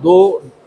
2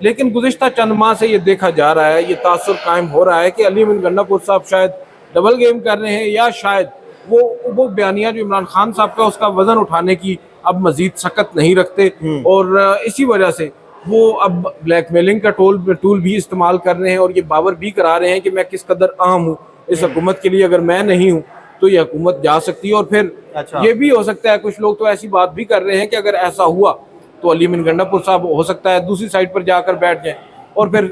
لیکن گزشتہ چند ماہ سے یہ دیکھا جا رہا ہے، یہ تاثر قائم ہو رہا ہے کہ علی امین گنڈا پور صاحب شاید ڈبل گیم کر رہے ہیں، یا شاید وہ بیانیہ جو عمران خان صاحب کا اس کا وزن اٹھانے کی اب مزید سکت نہیں رکھتے، اور اسی وجہ سے وہ اب بلیک میلنگ کا ٹول بھی استعمال کر رہے ہیں، اور یہ باور بھی کرا رہے ہیں کہ میں کس قدر اہم ہوں اس حکومت کے لیے، اگر میں نہیں ہوں تو یہ حکومت جا سکتی ہے۔ اور پھر یہ بھی ہو سکتا ہے، کچھ لوگ تو ایسی بات بھی کر رہے ہیں کہ اگر ایسا ہوا تو علی امین گنڈا پور صاحب ہو سکتا ہے دوسری سائڈ پر جا کر بیٹھ جائیں۔ اور پھر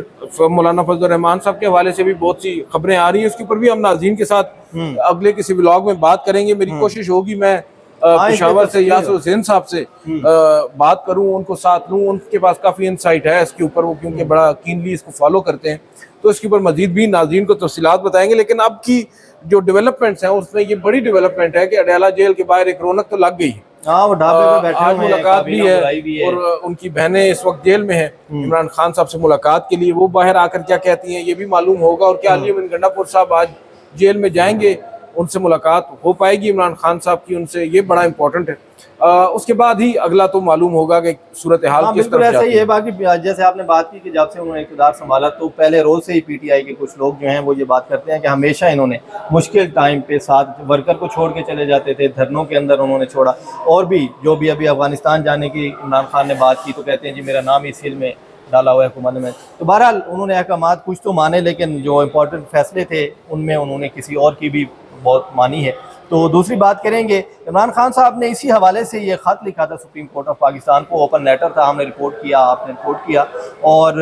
مولانا فضل الرحمان صاحب کے حوالے سے بھی بہت سی خبریں آ رہی ہیں، اس کے اوپر بھی ہم ناظرین کے ساتھ اگلے کسی ولاگ میں بات کریں گے۔ میری کوشش ہوگی میں پشاور سے یاسر حسین صاحب سے بات کروں، ان کو ساتھ لوں، ان کے پاس کافی انسائٹ ہے اس کے اوپر، وہ کیونکہ بڑا کینلی اس کو فالو کرتے ہیں، تو اس کے اوپر مزید بھی ناظرین کو تفصیلات بتائیں گے۔ لیکن اب کی جو ڈیولپمنٹس ہیں اس میں یہ بڑی ڈیولپمنٹ ہے کہ اڈیالہ جیل کے باہر ایک رونق تو لگ گئی ہے، وہ ڈھابے پہ بیٹھے آج ہوئے ہیں، ملاقات بھی ہے، اور ان کی بہنیں اس وقت جیل میں ہیں عمران خان صاحب سے ملاقات کے لیے، وہ باہر آ کر کیا کہتی ہیں یہ بھی معلوم ہوگا، اور کیا علی امین گنڈا پور صاحب آج جیل میں جائیں گے، ان سے ملاقات ہو پائے گی عمران خان صاحب کی ان سے، یہ بڑا امپورٹنٹ ہے۔ اس کے بعد ہی اگلا تو معلوم ہوگا کہ صورتحال کس طرف ایسا جاتی ہی ہے۔ باقی جیسے آپ نے بات کی کہ جب سے انہوں نے اقتدار سنبھالا تو پہلے روز سے ہی پی ٹی آئی کے کچھ لوگ جو ہیں وہ یہ بات کرتے ہیں کہ ہمیشہ انہوں نے مشکل ٹائم پہ ساتھ ورکر کو چھوڑ کے چلے جاتے تھے، دھرنوں کے اندر انہوں نے چھوڑا، اور بھی جو بھی ابھی افغانستان جانے کی عمران خان نے بات کی تو کہتے ہیں جی میرا نام اس فلم میں ڈالا ہوا ہے حکومت میں۔ تو بہرحال انہوں نے احکامات کچھ تو مانے، لیکن جو امپورٹنٹ فیصلے تھے ان میں انہوں نے کسی اور کی بھی بہت مانی ہے۔ تو دوسری بات کریں گے، عمران خان صاحب نے اسی حوالے سے یہ خط لکھا تھا سپریم کورٹ آف پاکستان کو، اوپن لیٹر تھا، ہم نے رپورٹ کیا، آپ نے رپورٹ کیا، اور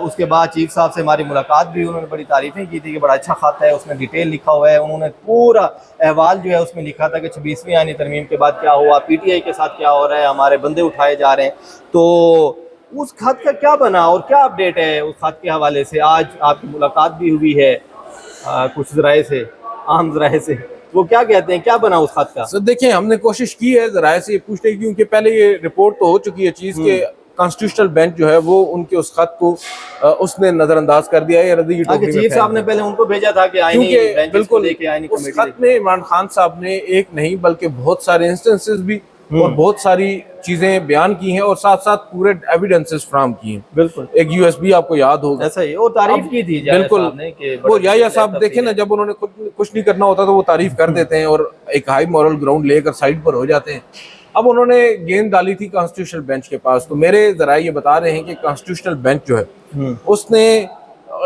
اس کے بعد چیف صاحب سے ہماری ملاقات بھی، انہوں نے بڑی تعریفیں کی تھی کہ بڑا اچھا خط ہے، اس میں ڈیٹیل لکھا ہوا ہے، انہوں نے پورا احوال جو ہے اس میں لکھا تھا کہ 26ویں آئینی ترمیم کے بعد کیا ہوا، پی ٹی آئی کے ساتھ کیا ہو رہا ہے، ہمارے بندے اٹھائے جا رہے ہیں۔ تو اس خط کا کیا بنا اور کیا اپڈیٹ ہے اس خط کے حوالے سے؟ آج آپ کی ملاقات بھی ہوئی ہے کچھ ذرائع سے، عام ذرائع سے، وہ کیا کہتے ہیں، کیا بنا اس خط کا؟ سر دیکھیں، ہم نے کوشش کی ہے ذرائع سے یہ پوچھنے کی، کیونکہ پہلے یہ رپورٹ تو ہو چکی ہے چیز کہ کانسٹیٹیوشنل بینچ جو ہے وہ ان کے اس خط کو اس نے نظر انداز کر دیا ہے، یا ردی کی ٹوکری میں چیف صاحب نے پہلے ان کو بھیجا تھا کہ آئینی بینچ بالکل لے کے آئینی اس کمیٹی خط میں عمران خان صاحب نے ایک نہیں بلکہ بہت سارے انسٹنسز بھی اور بہت ساری چیزیں بیان کی ہیں، اور ساتھ ساتھ پورے ایویڈنسز فراہم کی ہیں۔ بالکل ایک یو ایس بی آپ کو یاد ہوگا، ایسا ہی، وہ تعریف کی تھی بالکل وہ یا صاحب دیکھیں نا، جب انہوں نے کچھ نہیں کرنا ہوتا تو وہ تعریف کر دیتے ہیں اور ایک ہائی مورل گراؤنڈ لے کر سائڈ پر ہو جاتے ہیں۔ اب انہوں نے گیند ڈالی تھی کانسٹیٹیوشنل بینچ کے پاس، تو میرے ذرائع یہ بتا رہے ہیں کہ کانسٹیٹیوشنل بینچ جو ہے اس نے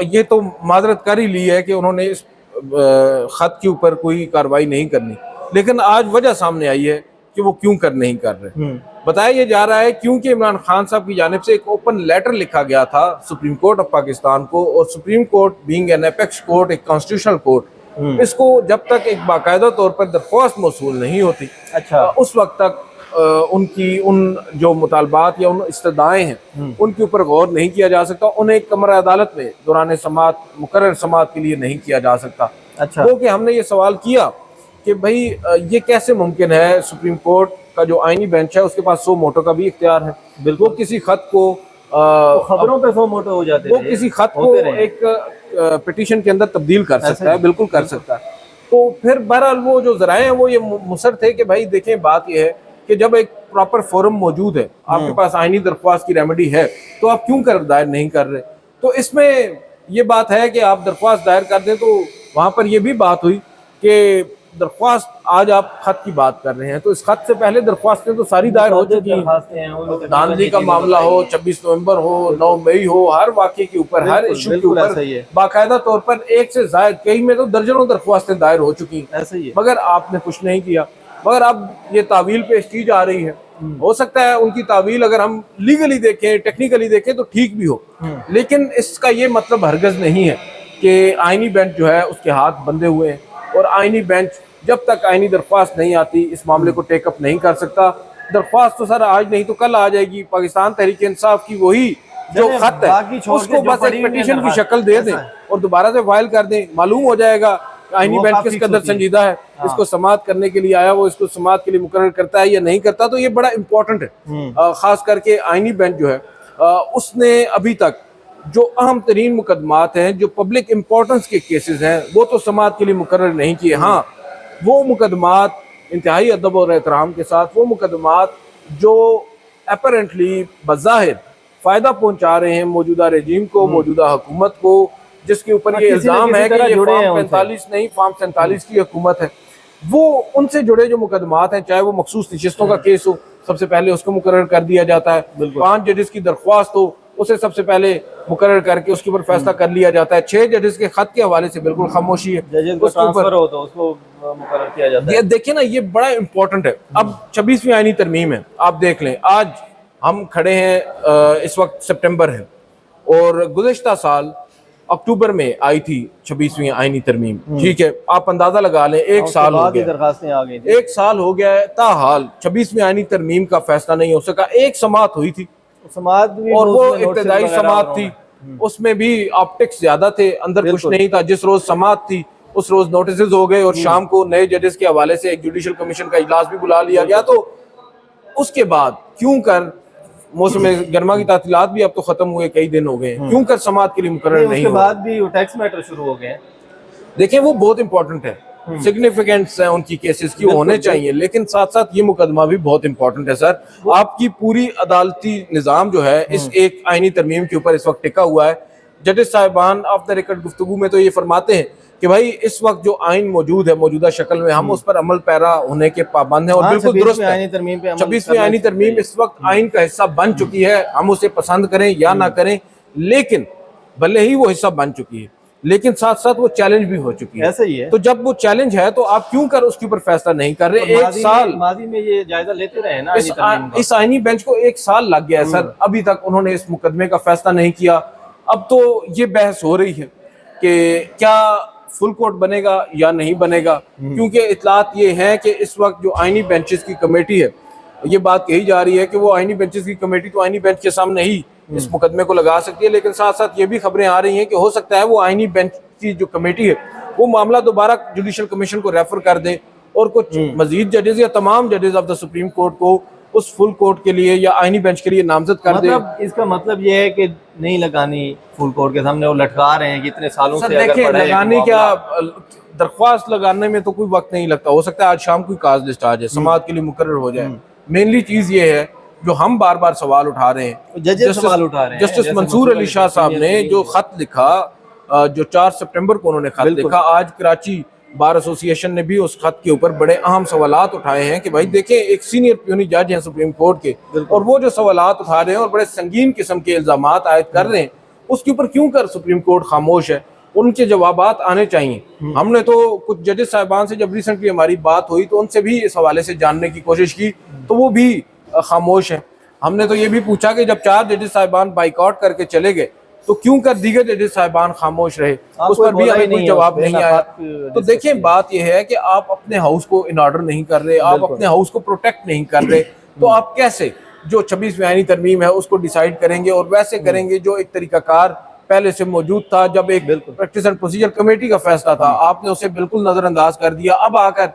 یہ تو معذرت کر ہی لی ہے کہ انہوں نے اس خط کے اوپر کوئی کارروائی نہیں کرنی، لیکن آج وجہ سامنے آئی ہے کہ وہ کیوں نہیں کر رہے۔ بتایا یہ جا رہا ہے کیونکہ عمران خان صاحب کی جانب سے ایک اوپن لیٹر لکھا گیا تھا سپریم کورٹ آف پاکستان کو، اور supreme court being an apex court, ایک کانسٹیٹیوشنل کورٹ، اس کو جب تک ایک باقاعدہ طور پر درخواست موصول نہیں ہوتی اس وقت تک ان جو مطالبات یا ان استدعائیں ہیں ان کے اوپر غور نہیں کیا جا سکتا، انہیں ایک کمرہ عدالت میں دوران سماعت مقرر سماعت کے لیے نہیں کیا جا سکتا۔ وہ کہ ہم نے یہ سوال کیا کہ بھئی یہ کیسے ممکن ہے، سپریم کورٹ کا جو آئینی بینچ ہے اس کے پاس سو موٹو کا بھی اختیار ہے، وہ کسی خط کو خبروں پہ سو موٹو ہو جاتے وہ کسی خط کو ایک پٹیشن کے اندر تبدیل کر سکتا ہے، بالکل کر سکتا ہے۔ تو پھر بہرحال وہ جو ذرائع ہیں وہ یہ مصر تھے کہ بھائی دیکھیں، بات یہ ہے کہ جب ایک پراپر فورم موجود ہے، آپ کے پاس آئینی درخواست کی ریمیڈی ہے، تو آپ کیوں دائر نہیں کر رہے؟ تو اس میں یہ بات ہے کہ آپ درخواست دائر کر دیں، تو وہاں پر یہ بھی بات ہوئی کہ درخواست آج آپ خط کی بات کر رہے ہیں، تو اس خط سے پہلے درخواستیں تو ساری دائر ہو چکی ہیں، دھاندلی کا معاملہ ہو، 26 نومبر ہو، 9 مئی ہو، ہر واقعے کے اوپر، ہر ایشو کے اوپر باقاعدہ طور پر ایک سے زائد، کئی میں تو درجنوں درخواستیں دائر ہو چکی ہیں، مگر آپ نے کچھ نہیں کیا۔ مگر اب یہ تعویل پیش کی جا رہی ہے، ہو سکتا ہے ان کی تعویل اگر ہم لیگلی دیکھیں، ٹیکنیکلی دیکھیں تو ٹھیک بھی ہو، لیکن اس کا یہ مطلب ہرگز نہیں ہے کہ آئینی بینچ جو ہے اس کے ہاتھ بندھے ہوئے ہیں، اور آئینی بینچ جب تک آئینی درخواست نہیں آتی اس معاملے کو ٹیک اپ نہیں کر سکتا۔ درخواست تو سر آج نہیں تو کل آ جائے گی، پاکستان تحریک انصاف کی وہی جو خط ہے اس کو بس ایک پٹیشن کی شکل دے دیں اور دوبارہ سے فائل کر دیں، معلوم ہو جائے گا آئینی بینچ کس قدر سنجیدہ ہے، اس کو سماعت کرنے کے لیے آیا، وہ اس کو سماعت کے لیے مقرر کرتا ہے یا نہیں کرتا۔ تو یہ بڑا امپورٹنٹ ہے، خاص کر کے آئینی بینچ جو ہے اس نے ابھی تک جو اہم ترین مقدمات ہیں، جو پبلک امپورٹنس کے کیسز ہیں، وہ تو سماعت کے لیے مقرر نہیں کیے۔ ہاں، وہ مقدمات انتہائی ادب اور احترام کے ساتھ، وہ مقدمات جو اپیرنٹلی بظاہر فائدہ پہنچا رہے ہیں موجودہ رجیم کو, موجودہ حکومت کو, جس کے اوپر یہ کسی نہ الزام کسی ہے کہ طرح یہ جڑے ہیں فارم ان سے. 45 نہیں فارم 47 کی حکومت ہے. وہ ان سے جڑے جو مقدمات ہیں, چاہے وہ مخصوص نشستوں کا کیس ہو, سب سے پہلے اس کو مقرر کر دیا جاتا ہے. 5 ججز کی درخواست ہو, اسے سب سے پہلے مقرر کر کے اس کے اوپر فیصلہ کر لیا جاتا ہے. 6 ججز کے خط کے حوالے سے بالکل خاموشی ہے. ججز کو ٹرانسفر ہو تو اس کو مقرر کیا جاتا ہے. یہ دیکھیں نا, یہ بڑا امپورٹنٹ ہے. اب 26ویں آئینی ترمیم ہے, آپ دیکھ لیں آج ہم کھڑے ہیں, اس وقت سپٹمبر ہے, اور گزشتہ سال اکتوبر میں آئی تھی 26ویں آئینی ترمیم. ٹھیک ہے, آپ اندازہ لگا لیں, ایک سال ہو گیا, درخواستیں آ گئی. ایک سال ہو گیا ہے, تاحال 26ویں آئینی ترمیم کا فیصلہ نہیں ہو سکا. ایک سماعت ہوئی تھی, سماعت بھی اور وہ ابتدائی سماعت تھی, اس میں بھی آپٹکس زیادہ تھے, اندر کچھ نہیں تھا. جس روز سماعت تھی اس روز نوٹسز ہو گئے, اور شام کو نئے ججز کے حوالے سے ایک جوڈیشل کمیشن کا اجلاس بھی بلا لیا گیا. تو اس کے بعد کیوں کر موسم گرما کی تعطیلات بھی اب تو ختم ہوئے, کئی دن ہو گئے, کیوں کر سماعت کے لیے مقرر نہیں ہو. اس کے بعد بھی ٹیکس میٹر شروع ہو گئے ہیں. دیکھیں وہ بہت امپورٹنٹ ہے, سگنیفیکنٹس ہیں ان کی کیسز کی, ہونے چاہیے, لیکن ساتھ ساتھ یہ مقدمہ بھی بہت امپورٹنٹ ہے. سر, آپ کی پوری عدالتی نظام جو ہے اس ایک آئینی ترمیم کے اوپر اس وقت ٹکا ہوا ہے. ججز صاحبان آف دا ریکارڈ گفتگو میں تو یہ فرماتے ہیں کہ بھائی اس وقت جو آئین موجود ہے موجودہ شکل میں, ہم اس پر عمل پیرا ہونے کے پابند ہیں, اور بالکل درست ہے. 26ویں آئینی ترمیم اس وقت آئین کا حصہ بن چکی ہے, ہم اسے پسند کریں یا نہ کریں, لیکن بھلے ہی وہ حصہ بن چکی ہے, لیکن ساتھ ساتھ وہ چیلنج بھی ہو چکی ہے. ایسا ہی ہے. تو جب وہ چیلنج ہے تو آپ کیوں کر اس کے اوپر فیصلہ نہیں کر رہے؟ ایک سال ماضی میں یہ جائزہ لیتے رہے نا, اس آئینی بینچ کو 1 سال لگ گیا ہے سر, ابھی تک انہوں نے اس مقدمے کا فیصلہ نہیں کیا. اب تو یہ بحث ہو رہی ہے کہ کیا فل کورٹ بنے گا یا نہیں بنے گا, کیونکہ اطلاعات یہ ہیں کہ اس وقت جو آئینی بینچز کی کمیٹی ہے, یہ بات کہی جا رہی ہے کہ وہ آئینی بینچز کی کمیٹی تو آئینی بینچ کے سامنے ہی اس مقدمے کو لگا سکتی ہے, لیکن ساتھ ساتھ یہ بھی خبریں آ رہی ہیں کہ ہو سکتا ہے وہ آئینی بینچ کی جو کمیٹی ہے وہ معاملہ دوبارہ جوڈیشل کمیشن کو ریفر کر دے, اور کچھ مزید ججز یا تمام ججز آف دا سپریم کورٹ کو اس فل کورٹ کے لیے یا آئینی بینچ کے لیے نامزد کر دے. اس کا مطلب یہ ہے کہ نہیں لگانی فل کورٹ کے سامنے, وہ لٹکا رہے ہیں کہ اتنے سالوں سے. دیکھیں لگانے کیا, درخواست لگانے میں تو کوئی وقت نہیں لگتا, ہو سکتا ہے آج شام کوئی کاز لسٹ آ جائے, سماعت کے لیے مقرر ہو جائے. مینلی چیز یہ ہے جو ہم بار بار سوال اٹھا رہے ہیں, جسٹس منصور علی شاہ صاحب نے جو خط لکھا, جو 4 سپٹمبر کو انہوں نے خط لکھا, آج کراچی بار ایسوسی ایشن نے بھی اس خط کے اوپر بڑے اہم سوالات اٹھائے ہیں کہ بھائی دیکھیں ایک سینئر پیونی جج ہیں سپریم کورٹ کے, اور وہ جو سوالات اٹھا رہے ہیں اور بڑے سنگین قسم کے الزامات عائد کر رہے ہیں, اس کے اوپر کیوں کر سپریم کورٹ خاموش ہے؟ ان کے جوابات آنے چاہیے. ہم نے تو کچھ ججز صاحبان سے جب ریسنٹلی ہماری بات ہوئی تو ان سے بھی اس حوالے سے جاننے کی کوشش کی, تو وہ بھی خاموش ہیں. ہم نے تو یہ بھی پوچھا کہ جب 4 ججز صاحبان بائیکاٹ کر کے چلے گئے تو کیوں کر دیگر ججز صاحبان خاموش رہے؟ اس پر بھی ہمیں کوئی جواب نہیں آیا. تو دیکھیں بات یہ ہے کہ آپ اپنے ہاؤس کو ان آرڈر نہیں کر رہے, آپ اپنے ہاؤس کو پروٹیکٹ نہیں کر رہے, تو آپ کیسے جو 26ویں آئینی ترمیم ہے اس کو ڈیسائیڈ کریں گے, اور ویسے کریں گے جو ایک طریقہ کار پہلے سے موجود تھا جب ایک پریکٹس اینڈ پروسیجر کمیٹی کا فیصلہ تھا, آپ نے اسے بالکل نظر انداز کر دیا. اب آ کر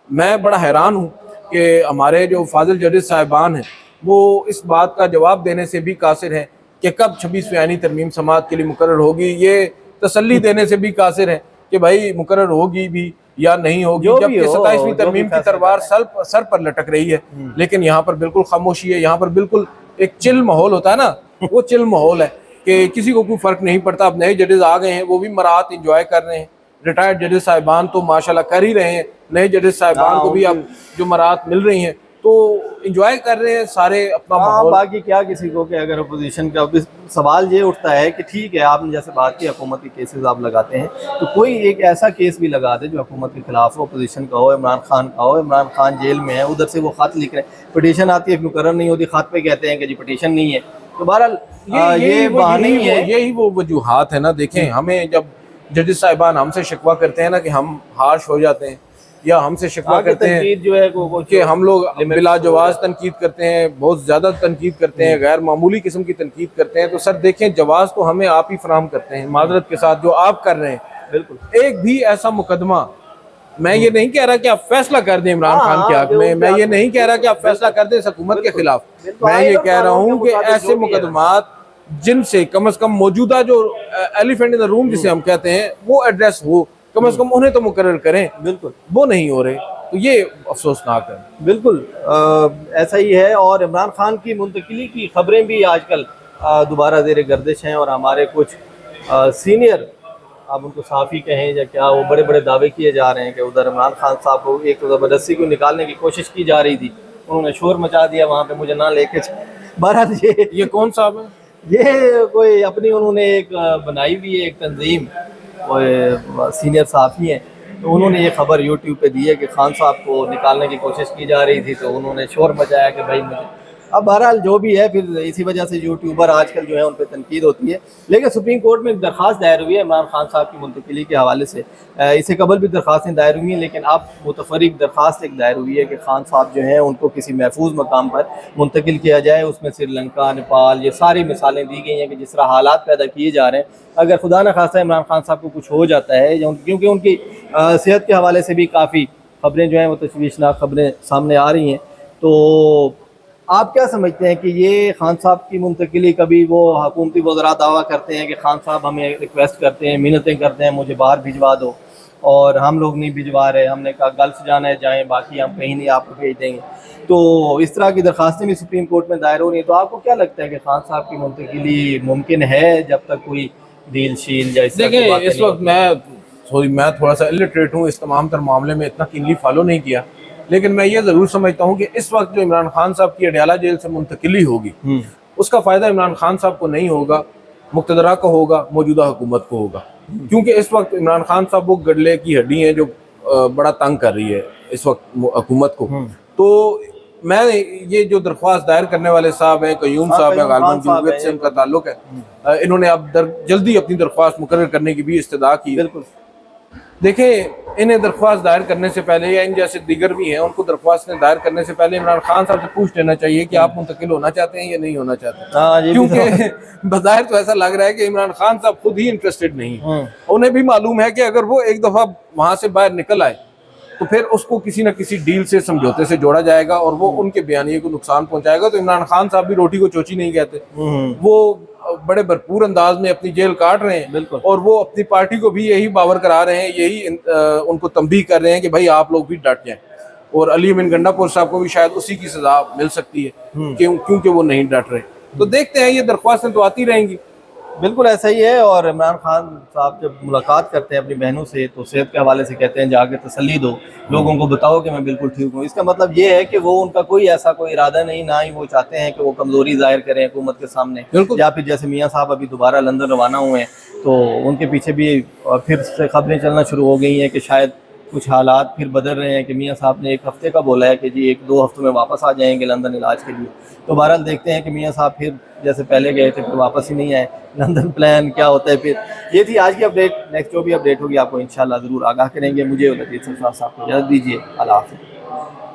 میں بڑا حیران ہوں کہ ہمارے جو فاضل ججز صاحبان ہیں وہ اس بات کا جواب دینے سے بھی قاصر ہیں کہ کب 26ویں آئینی ترمیم سماعت کے لیے مقرر ہوگی, یہ تسلی دینے سے بھی قاصر ہیں کہ بھائی مقرر ہوگی بھی یا نہیں ہوگی, جبکہ 27ویں ترمیم کی تلوار سر پر لٹک رہی ہے. لیکن یہاں پر بالکل خاموشی ہے, یہاں پر بالکل ایک چل ماحول ہوتا ہے نا, وہ چل ماحول ہے کہ کسی کو کوئی فرق نہیں پڑتا. اب نئے ججز آ گئے ہیں, وہ بھی مراحت انجوائے کر رہے ہیں. ریٹائرڈ ججز صاحبان تو ماشاءاللہ کر ہی رہے ہیں, نئے ججز صاحبان کو بھی اب جو مراحت مل رہی ہیں تو انجوائے کر رہے ہیں سارے اپنا ماحول. باقی کیا کسی کو کہ اگر اپوزیشن کا سوال یہ اٹھتا ہے کہ ٹھیک ہے آپ نے جیسے بات کی حکومت کے کیسز آپ لگاتے ہیں, تو کوئی ایک ایسا کیس بھی لگا دے جو حکومت کے خلاف ہو, اپوزیشن کا ہو, عمران خان کا ہو. عمران خان جیل میں ہے, ادھر سے وہ خط لکھ رہے ہیں, پٹیشن آتی ہے مقرر نہیں ہوتی, خط پہ کہتے ہیں کہ جی پٹیشن نہیں ہے. تو بہرحال یہ بہانے ہی ہے, یہی وہ وجوہات ہیں نا. دیکھیں ہمیں جب ججز صاحبان ہم سے شکوہ کرتے ہیں نا کہ ہم ہارش ہو جاتے ہیں, یا ہم سے شکوہ کرتے ہیں جو ہے کہ ہم لوگ بلا جواز تنقید کرتے ہیں, بہت زیادہ تنقید کرتے ہیں, غیر معمولی قسم کی تنقید کرتے ہیں, تو سر دیکھیں جواز تو ہمیں آپ ہی فراہم کرتے ہیں معذرت کے ساتھ جو آپ کر رہے ہیں. بالکل ایک بھی ایسا مقدمہ, میں یہ نہیں کہہ رہا کہ آپ فیصلہ کر دیں عمران خان کے حق میں یہ نہیں کہہ رہا کہ آپ فیصلہ کر دیں اس حکومت کے خلاف, میں یہ کہہ رہا ہوں کہ ایسے مقدمات جن سے کم از کم موجودہ جو ایلیفینٹ ان دا روم جسے ہم کہتے ہیں وہ ایڈریس ہو, کم از کم انہیں تو مقرر کریں. بالکل وہ نہیں ہو رہے, تو یہ افسوسناک ہے. بالکل ایسا ہی ہے. اور عمران خان کی منتقلی کی خبریں بھی آج کل دوبارہ زیر گردش ہیں، اور ہمارے کچھ سینئر، آپ ان کو صحافی کہیں یا کیا، وہ بڑے بڑے دعوے کیے جا رہے ہیں کہ ادھر عمران خان صاحب کو ایک زبردستی کو نکالنے کی کوشش کی جا رہی تھی، انہوں نے شور مچا دیا وہاں پہ، مجھے نہ لے کے بہرحال یہ کون صاحب ہے؟ یہ کوئی اپنی انہوں نے ایک بنائی ہوئی ہے ایک تنظیم، وہ سینئر صحافی ہیں، تو انہوں نے یہ خبر یوٹیوب پہ دی ہے کہ خان صاحب کو نکالنے کی کوشش کی جا رہی تھی، تو انہوں نے شور مچایا کہ بھائی مجھے، اب بہرحال جو بھی ہے، پھر اسی وجہ سے یوٹیوبر آج کل جو ہے ان پہ تنقید ہوتی ہے۔ لیکن سپریم کورٹ میں ایک درخواست دائر ہوئی ہے عمران خان صاحب کی منتقلی کے حوالے سے، اس سے قبل بھی درخواستیں دائر ہوئی ہیں، لیکن اب متفرق درخواست ایک دائر ہوئی ہے کہ خان صاحب جو ہیں ان کو کسی محفوظ مقام پر منتقل کیا جائے۔ اس میں سری لنکا، نیپال، یہ ساری مثالیں دی گئی ہیں کہ جس طرح حالات پیدا کیے جا رہے ہیں، اگر خدا نہ خواستہ عمران خان صاحب کو کچھ ہو جاتا ہے، کیونکہ ان کی صحت کے حوالے سے بھی کافی خبریں جو ہیں وہ تشویشناک خبریں سامنے آ رہی ہیں، تو آپ کیا سمجھتے ہیں کہ یہ خان صاحب کی منتقلی، کبھی وہ حکومتی وزراء دعویٰ کرتے ہیں کہ خان صاحب ہمیں ریکویسٹ کرتے ہیں، منتیں کرتے ہیں مجھے باہر بھجوا دو، اور ہم لوگ نہیں بھجوا رہے، ہم نے کہا گلف جانا ہے جائیں، باقی ہم کہیں نہیں آپ کو بھیج دیں گے، تو اس طرح کی درخواستیں بھی سپریم کورٹ میں دائر ہو رہی ہیں، تو آپ کو کیا لگتا ہے کہ خان صاحب کی منتقلی ممکن ہے جب تک کوئی ڈیل شیل یا اس طرح کی دیکھیں باتیں اس نہیں وقت میں تھوڑا سا الٹریٹ ہوں، اس تمام تر معاملے میں اتنا کینلی فالو نہیں کیا، لیکن میں یہ ضرور سمجھتا ہوں کہ اس وقت جو عمران خان صاحب کی اڈیالہ جیل سے منتقلی ہوگی، اس کا فائدہ عمران خان صاحب کو نہیں ہوگا، مقتدرہ کو ہوگا، موجودہ حکومت کو ہوگا، کیونکہ اس وقت عمران خان صاحب وہ گڈلے کی ہڈی ہیں جو بڑا تنگ کر رہی ہے اس وقت حکومت کو۔ تو میں یہ جو درخواست دائر کرنے والے صاحب ہیں، قیوم صاحب ہیں، غالباً جمہوریت سے ان کا تعلق ہے، انہوں نے اب جلدی اپنی درخواست مقرر کرنے کی بھی استدعا کی۔ بالکل دیکھیں انہیں درخواست دائر کرنے سے پہلے، یا ان جیسے دیگر بھی ہیں، ان کو درخواستیں دائر کرنے سے پہلے عمران خان صاحب سے پوچھ لینا چاہیے کہ آپ منتقل ہونا چاہتے ہیں یا نہیں ہونا چاہتے ہیں، کیونکہ بظاہر تو ایسا لگ رہا ہے کہ عمران خان صاحب خود ہی انٹرسٹڈ نہیں ہیں۔ انہیں بھی معلوم ہے کہ اگر وہ ایک دفعہ وہاں سے باہر نکل آئے تو پھر اس کو کسی نہ کسی ڈیل سے، سمجھوتے سے جوڑا جائے گا، اور وہ ان کے بیانیے کو نقصان پہنچائے گا۔ تو عمران خان صاحب بھی روٹی کو چوچی نہیں کہتے، وہ بڑے بھرپور انداز میں اپنی جیل کاٹ رہے ہیں، اور وہ اپنی پارٹی کو بھی یہی باور کرا رہے ہیں، یہی ان کو تنبیہ کر رہے ہیں کہ بھائی آپ لوگ بھی ڈٹ جائیں، اور علی امین گنڈا پور صاحب کو بھی شاید اسی کی سزا مل سکتی ہے کیونکہ وہ نہیں ڈٹ رہے۔ تو دیکھتے ہیں، یہ درخواستیں تو آتی رہیں گی۔ بالکل ایسا ہی ہے، اور عمران خان صاحب جب ملاقات کرتے ہیں اپنی بہنوں سے تو صحت کے حوالے سے کہتے ہیں جا کے تسلی دو، لوگوں کو بتاؤ کہ میں بالکل ٹھیک ہوں۔ اس کا مطلب یہ ہے کہ وہ ان کا کوئی ایسا کوئی ارادہ نہیں، نہ ہی وہ چاہتے ہیں کہ وہ کمزوری ظاہر کریں حکومت کے سامنے، یا پھر جیسے میاں صاحب ابھی دوبارہ لندن روانہ ہوئے ہیں، تو ان کے پیچھے بھی پھر سے خبریں چلنا شروع ہو گئی ہیں کہ شاید کچھ حالات پھر بدل رہے ہیں، کہ میاں صاحب نے 1 ہفتے کا بولا ہے کہ جی 1-2 ہفتوں میں واپس آ جائیں گے لندن علاج کے لیے۔ تو بہرحال دیکھتے ہیں کہ میاں صاحب پھر جیسے پہلے گئے تھے پھر واپس ہی نہیں آئے، لندن پلان کیا ہوتا ہے پھر۔ یہ تھی آج کی اپڈیٹ، نیکسٹ جو بھی اپڈیٹ ہوگی آپ کو انشاءاللہ ضرور آگاہ کریں گے۔ مجھے اور لطیف سرفراز صاحب کو اجازت دیجیے، اللہ حافظ۔